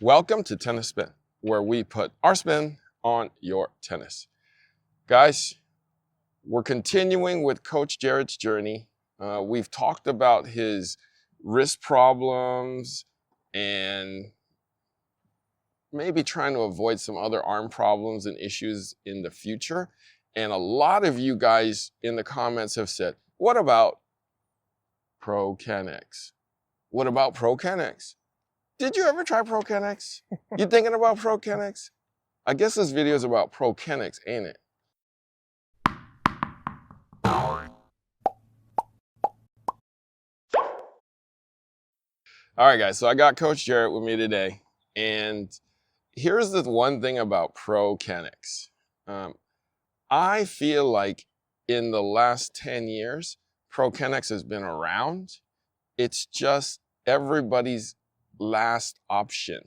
Welcome to Tennis Spin, where we put our spin on your tennis. Guys, we're continuing with Coach Jerod's journey. We've talked about his wrist problems and maybe trying to avoid some other arm problems and issues in the future. And a lot of you guys in the comments have said, what about Pro Kennex? What about Pro Kennex? Did you ever try Pro Kennex? You thinking about Pro Kennex? I guess this video is about Pro Kennex, ain't it? All right, guys, so I got Coach Jerod with me today. And here's the one thing about Pro Kennex. I feel like in the last 10 years, Pro Kennex has been around. It's just everybody's last option.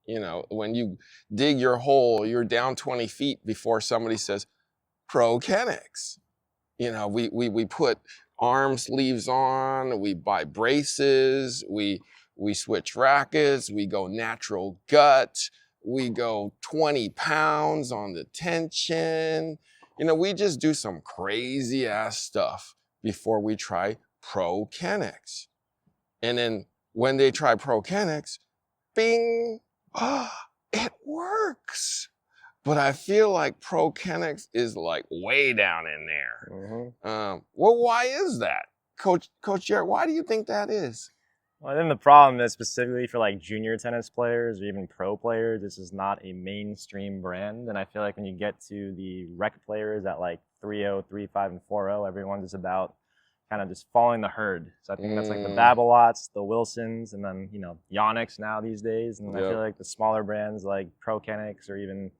You know, when you dig your hole, you're down 20 feet before somebody says, Pro Kennex. You know, we put arm sleeves on, we buy braces, we switch rackets, we go natural gut, we go 20 pounds on the tension. You know, we just do some crazy ass stuff before we try Pro Kennex. And then when they try Pro Kennex, bing, it works. But I feel like Pro Kennex is like way down in there. Mm-hmm. Well, why is that? Coach Jerod, why do you think that is? Well, I think the problem is specifically for like junior tennis players or even pro players, this is not a mainstream brand. And I feel like when you get to the rec players at like 3-0, 3-5, and 4-0, everyone's just about kind of just following the herd. So I think that's like the Babolat's, the Wilsons, and then, you know, Yonex now these days. And I feel like the smaller brands like Pro Kennex or even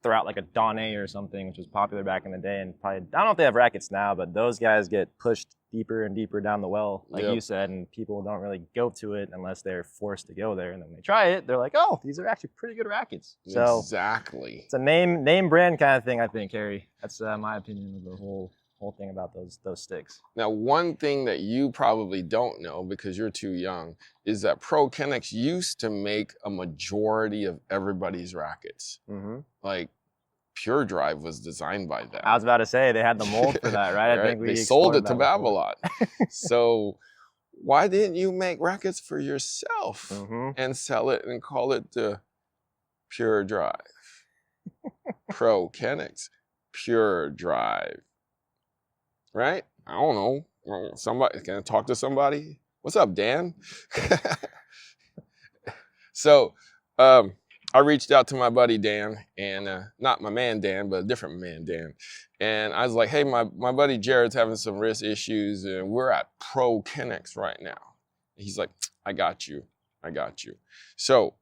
throw out like a Donne or something, which was popular back in the day. And probably, I don't know if they have rackets now, but those guys get pushed deeper and deeper down the well, like you said, and people don't really go to it unless they're forced to go there. And then they try it, they're like, oh, these are actually pretty good rackets. So exactly. It's a name brand kind of thing, I think, Harry. That's my opinion of the whole thing about those sticks. Now, one thing that you probably don't know because you're too young is that Pro Kennex used to make a majority of everybody's rackets. Mm-hmm. Like Pure Drive was designed by them. I was about to say they had the mold for that, right? Right? I think they sold it to Babolat. So why didn't you make rackets for yourself and sell it and call it the Pure Drive? Pro Kennex Pure Drive. Right? I don't know. Somebody, can I talk to somebody? What's up, Dan? So I reached out to my buddy Dan, and not my man Dan, but a different man Dan. And I was like, hey, my buddy Jerod's having some wrist issues, and we're at Pro Kennex right now. And he's like, I got you. So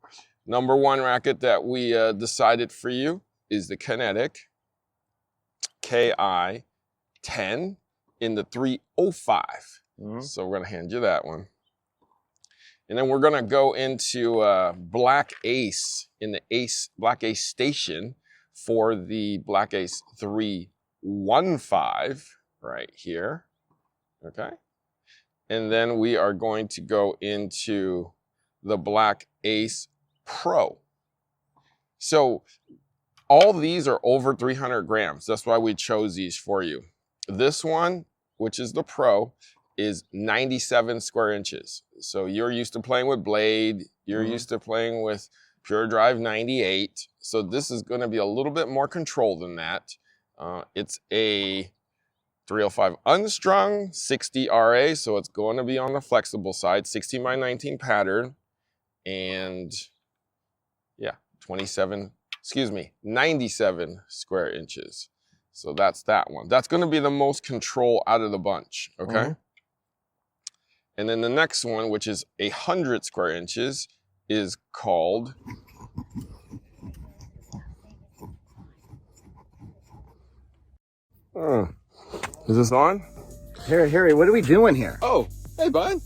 number one racket that we decided for you is the Kinetic KI-10 in the 305. So we're gonna hand you that one. And then we're gonna go into Black Ace in the Black Ace Station for the Black Ace 315 right here, okay? And then we are going to go into the Black Ace Pro. So all these are over 300 grams. That's why we chose these for you. This one, which is the Pro, is 97 square inches. So you're used to playing with Blade, you're used to playing with Pure Drive 98. So this is gonna be a little bit more control than that. It's a 305 unstrung, 60 RA, so it's going to be on the flexible side, 16x19 pattern, and yeah, 97 square inches. So that's that one. That's gonna be the most control out of the bunch, okay? And then the next one, which is 100 square inches, is called Is this on? Harry, what are we doing here? Oh, hey bud.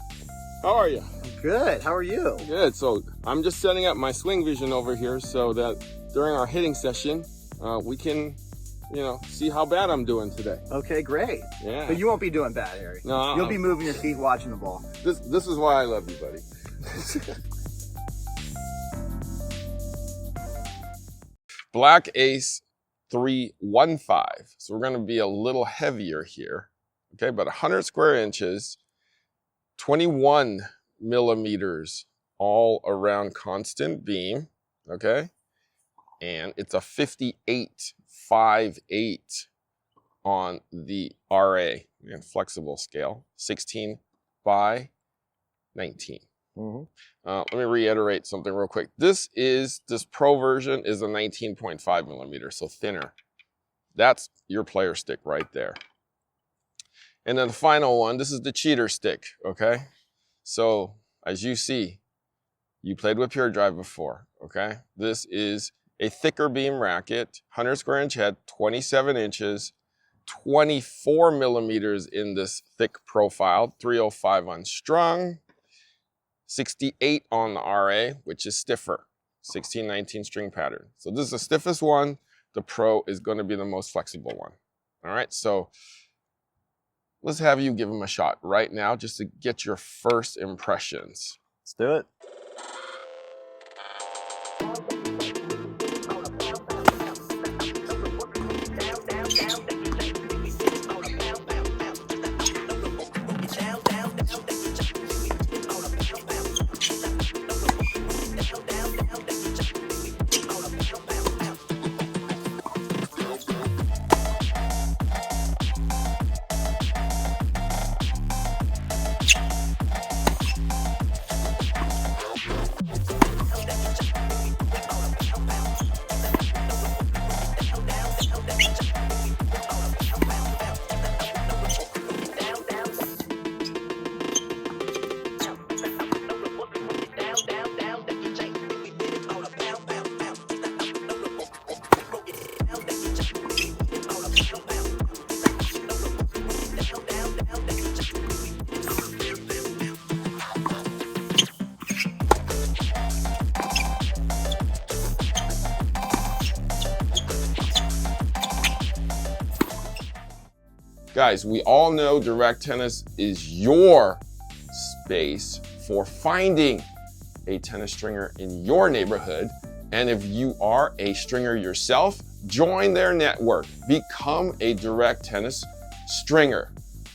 How are you? Good, how are you? Good, so I'm just setting up my swing vision over here so that during our hitting session, we can, you know, see how bad I'm doing today. Okay, great. Yeah. But you won't be doing bad, Harry. No, you'll be moving your feet watching the ball. This is why I love you, buddy. Black Ace 315. So we're going to be a little heavier here. Okay, but 100 square inches, 21 millimeters all around constant beam. Okay, and it's a 58.58 on the RA and flexible scale, 16 by 19. Let me reiterate something real quick. This Pro version is a 19.5 millimeter, so thinner. That's your player stick right there. And then the final one, this is the cheater stick, okay? So as you see, you played with Pure Drive before, okay? This is a thicker beam racket, 100 square inch head, 27 inches, 24 millimeters in this thick profile, 305 unstrung, 68 on the RA, which is stiffer, 16-19 string pattern. So this is the stiffest one. The Pro is going to be the most flexible one. All right, so let's have you give them a shot right now just to get your first impressions. Let's do it. Guys, we all know direct tennis is your space for finding a tennis stringer in your neighborhood. And if you are a stringer yourself, join their network, become a direct tennis stringer.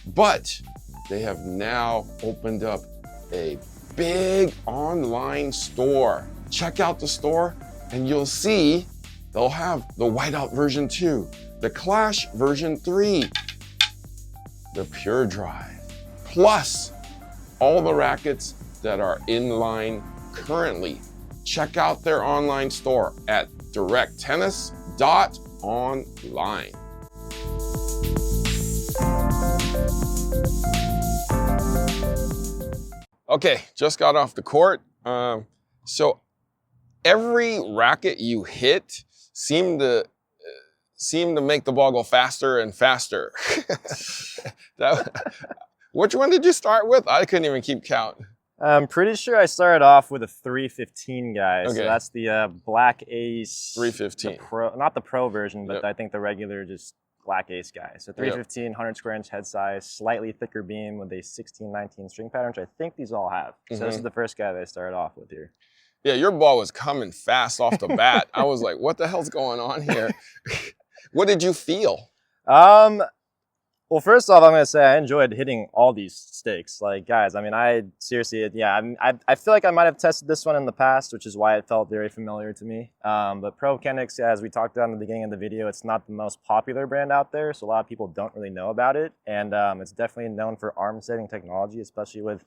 But they have now opened up a big online store. Check out the store and you'll see they'll have the Whiteout version 2, the Clash version 3, the Pure Drive, plus all the rackets that are in line currently. Check out their online store at directtennis.online. Okay, just got off the court. So every racket you hit seemed to make the ball go faster and faster. Which one did you start with? I couldn't even keep count. I'm pretty sure I started off with a 315 guy. Okay. So that's the Black Ace. 315. Not the Pro version, but Yep. I think the regular just Black Ace guy. So 315, 100 square inch head size, slightly thicker beam with a 16-19 string pattern, which I think these all have. So this is the first guy that I started off with here. Yeah, your ball was coming fast off the bat. I was like, what the hell's going on here? What did you feel? Well, first off, I'm going to say I enjoyed hitting all these stakes. Like, guys, I mean, I seriously, yeah, I feel like I might have tested this one in the past, which is why it felt very familiar to me. But Pro Kennex, as we talked about in the beginning of the video, it's not the most popular brand out there, so a lot of people don't really know about it. And it's definitely known for arm setting technology, especially with,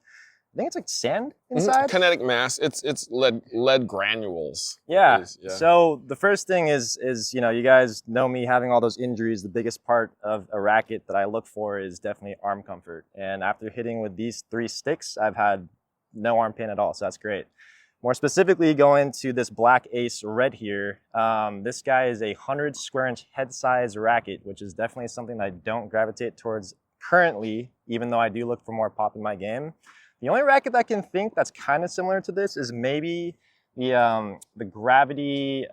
I think it's like sand inside. Kinetic mass. It's lead granules. Yeah. Yeah. So the first thing is you guys know me having all those injuries. The biggest part of a racket that I look for is definitely arm comfort. And after hitting with these 3 sticks, I've had no arm pain at all. So that's great. More specifically, going to this Black Ace Red here. This guy is a 100 square inch head size racket, which is definitely something that I don't gravitate towards currently, even though I do look for more pop in my game. The only racket that I can think that's kind of similar to this is maybe the Gravity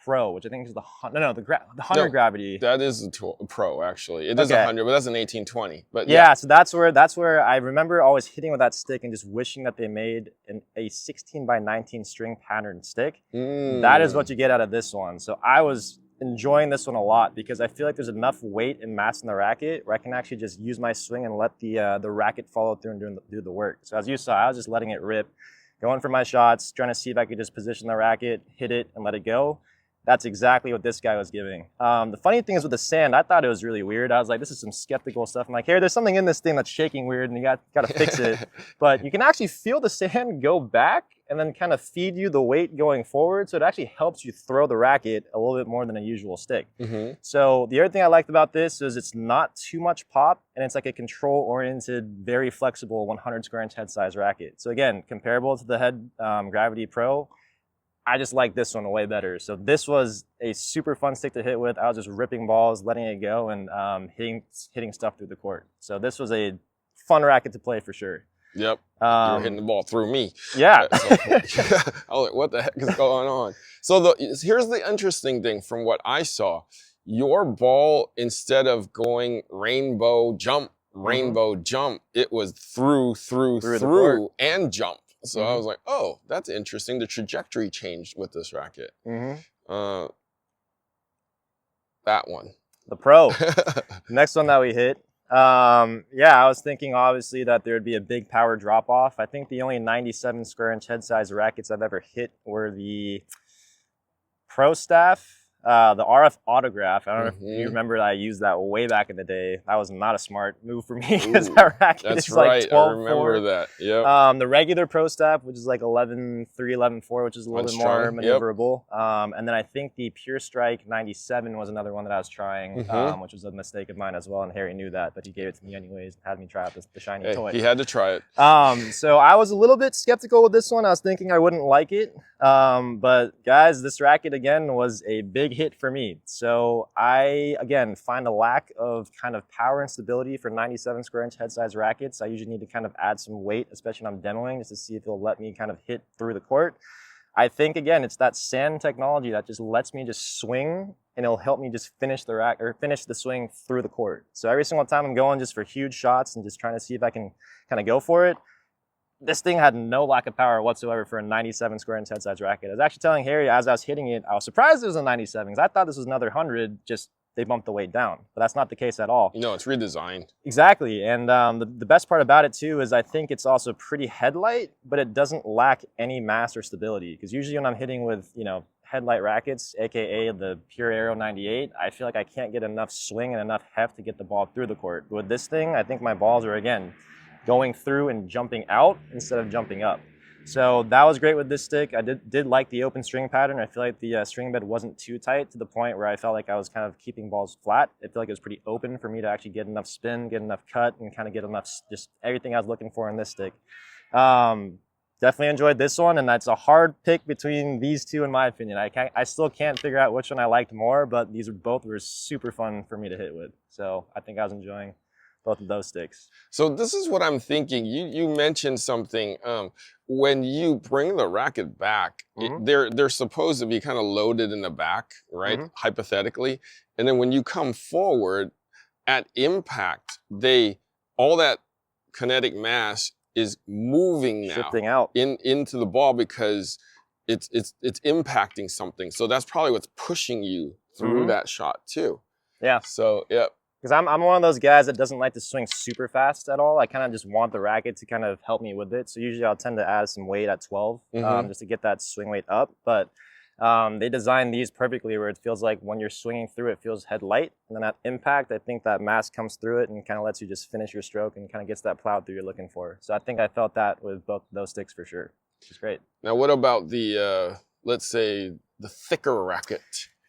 Pro, which I think is the the 100 No, Gravity. That is a Pro, actually. It is Okay. 100, but that's an 1820. But Yeah, so that's where I remember always hitting with that stick and just wishing that they made a 16 by 19 string pattern stick. That is what you get out of this one. So I was enjoying this one a lot because I feel like there's enough weight and mass in the racket where I can actually just use my swing and let the racket follow through and do the work. So as you saw, I was just letting it rip, going for my shots, trying to see if I could just position the racket, hit it, and let it go. That's exactly what this guy was giving. The funny thing is with the sand, I thought it was really weird. I was like, this is some skeptical stuff. I'm like, hey, there's something in this thing that's shaking weird and you got to fix it. But you can actually feel the sand go back and then kind of feed you the weight going forward. So it actually helps you throw the racket a little bit more than a usual stick. So the other thing I liked about this is it's not too much pop and it's like a control-oriented, very flexible 100 square inch head size racket. So again, comparable to the Head Gravity Pro, I just like this one way better. So this was a super fun stick to hit with. I was just ripping balls, letting it go, and hitting stuff through the court. So this was a fun racket to play for sure. Yep. You were hitting the ball through me. Yeah. I was like, what the heck is going on? So here's the interesting thing from what I saw. Your ball, instead of going rainbow jump, it was through and jump. So I was like, oh, that's interesting. The trajectory changed with this racket. That one. The Pro. Next one that we hit. Yeah, I was thinking obviously that there would be a big power drop off. I think the only 97 square inch head size rackets I've ever hit were the Pro Staff. The RF Autograph. I don't know if you remember that I used that way back in the day. That was not a smart move for me because that racket is like 12.4. I remember that. Yep. The regular Pro Staff, which is like 11.3, 11.4, which is a little bit more maneuverable. And then I think the Pure Strike 97 was another one that I was trying, which was a mistake of mine as well. And Harry knew that, but he gave it to me anyways and had me try out the shiny toy. He had to try it. So I was a little bit skeptical with this one. I was thinking I wouldn't like it. But guys, this racket again was a big hit for me. So I, again, find a lack of kind of power and stability for 97 square inch head size rackets. I usually need to kind of add some weight, especially when I'm demoing, just to see if it'll let me kind of hit through the court. I think, again, it's that sand technology that just lets me just swing and it'll help me just finish the swing through the court. So every single time I'm going just for huge shots and just trying to see if I can kind of go for it, this thing had no lack of power whatsoever for a 97 square inch head size racket. I was actually telling Harry as I was hitting it, I was surprised it was a 97 because I thought this was another 100, just they bumped the weight down. But that's not the case at all. No, it's redesigned. Exactly. And the best part about it too is I think it's also pretty headlight, but it doesn't lack any mass or stability. Because usually when I'm hitting with, headlight rackets, aka the Pure Aero 98, I feel like I can't get enough swing and enough heft to get the ball through the court. But with this thing, I think my balls are, again, going through and jumping out instead of jumping up. So that was great with this stick. I did like the open string pattern. I feel like the string bed wasn't too tight to the point where I felt like I was kind of keeping balls flat. I feel like it was pretty open for me to actually get enough spin, get enough cut, and kind of get enough, just everything I was looking for in this stick. Definitely enjoyed this one, and that's a hard pick between these two in my opinion. I still can't figure out which one I liked more, but these both were super fun for me to hit with. So I think I was enjoying both of those sticks. So this is what I'm thinking. You mentioned something. When you bring the racket back, they're supposed to be kind of loaded in the back, right? Hypothetically. And then when you come forward at impact, all that kinetic mass is moving now, shifting out into the ball because it's impacting something. So that's probably what's pushing you through that shot too. Yeah. So yeah. Because I'm one of those guys that doesn't like to swing super fast at all. I kind of just want the racket to kind of help me with it. So usually I'll tend to add some weight at 12 just to get that swing weight up. But they designed these perfectly where it feels like when you're swinging through it feels head light. And then at impact, I think that mass comes through it and kind of lets you just finish your stroke and kind of gets that plow through you're looking for. So I think I felt that with both those sticks for sure, which is great. Now what about the, let's say, the thicker racket?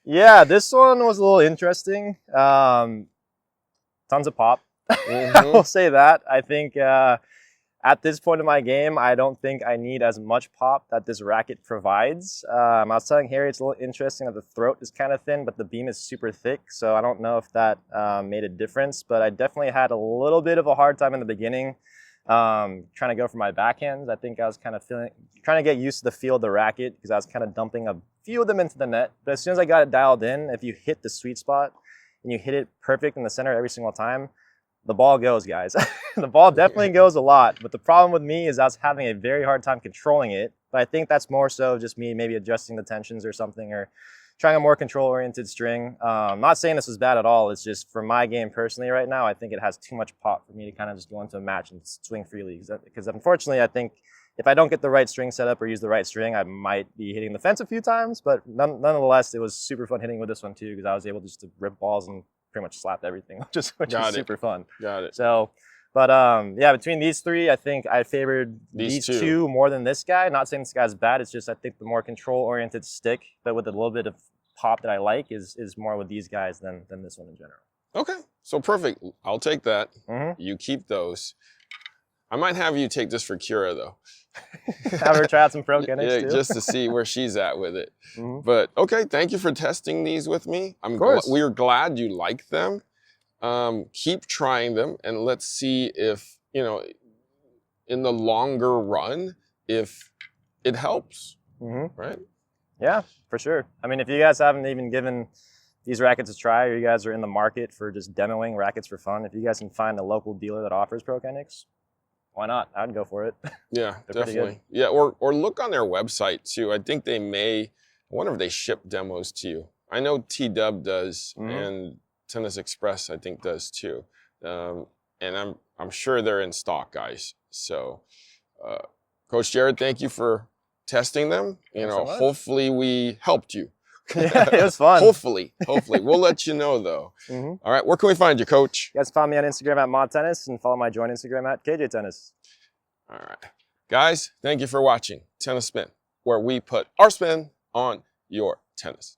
Yeah, this one was a little interesting. Tons of pop. I will say that. I think at this point in my game, I don't think I need as much pop that this racket provides. I was telling Harry it's a little interesting that the throat is kind of thin, but the beam is super thick. So I don't know if that made a difference, but I definitely had a little bit of a hard time in the beginning Trying to go for my backhands. I think I was kind of trying to get used to the feel of the racket because I was kind of dumping a few of them into the net. But as soon as I got it dialed in, if you hit the sweet spot and you hit it perfect in the center every single time, the ball goes, guys. The ball definitely goes a lot. But the problem with me is I was having a very hard time controlling it. But I think that's more so just me maybe adjusting the tensions or something, or trying a more control-oriented string. I'm not saying this was bad at all. It's just for my game personally right now, I think it has too much pop for me to kind of just go into a match and swing freely. Because unfortunately, I think if I don't get the right string set up or use the right string, I might be hitting the fence a few times. But nonetheless, it was super fun hitting with this one too, because I was able just to rip balls and pretty much slap everything, which is super fun. Got it. So, but yeah, between these three, I think I favored these two more than this guy. Not saying this guy's bad. It's just I think the more control-oriented stick, but with a little bit of pop that I like, is more with these guys than this one in general. Okay, so perfect. I'll take that. Mm-hmm. You keep those. I might have you take this for Kira though. Have her try out some Pro Kennex too. Just to see where she's at with it. Mm-hmm. But okay, thank you for testing these with me. We're glad you like them. Keep trying them, and let's see if, in the longer run, if it helps. Mm-hmm. Right? Yeah, for sure. I mean, if you guys haven't even given these rackets a try, or you guys are in the market for just demoing rackets for fun, if you guys can find a local dealer that offers Pro Kennex, why not? I'd go for it. Yeah, definitely. Yeah, or look on their website too. I think I wonder if they ship demos to you. I know T-Dub does, and Tennis Express I think does too. And I'm sure they're in stock, guys. So, Coach Jerod, thank you for testing them. Hopefully we helped you. Yeah, it was fun. Hopefully. We'll let you know though. Mm-hmm. All right, where can we find you, Coach? You guys find me on Instagram at Mod Tennis, and follow my joint Instagram at KJ Tennis. All right. Guys, thank you for watching Tennis Spin, where we put our spin on your tennis.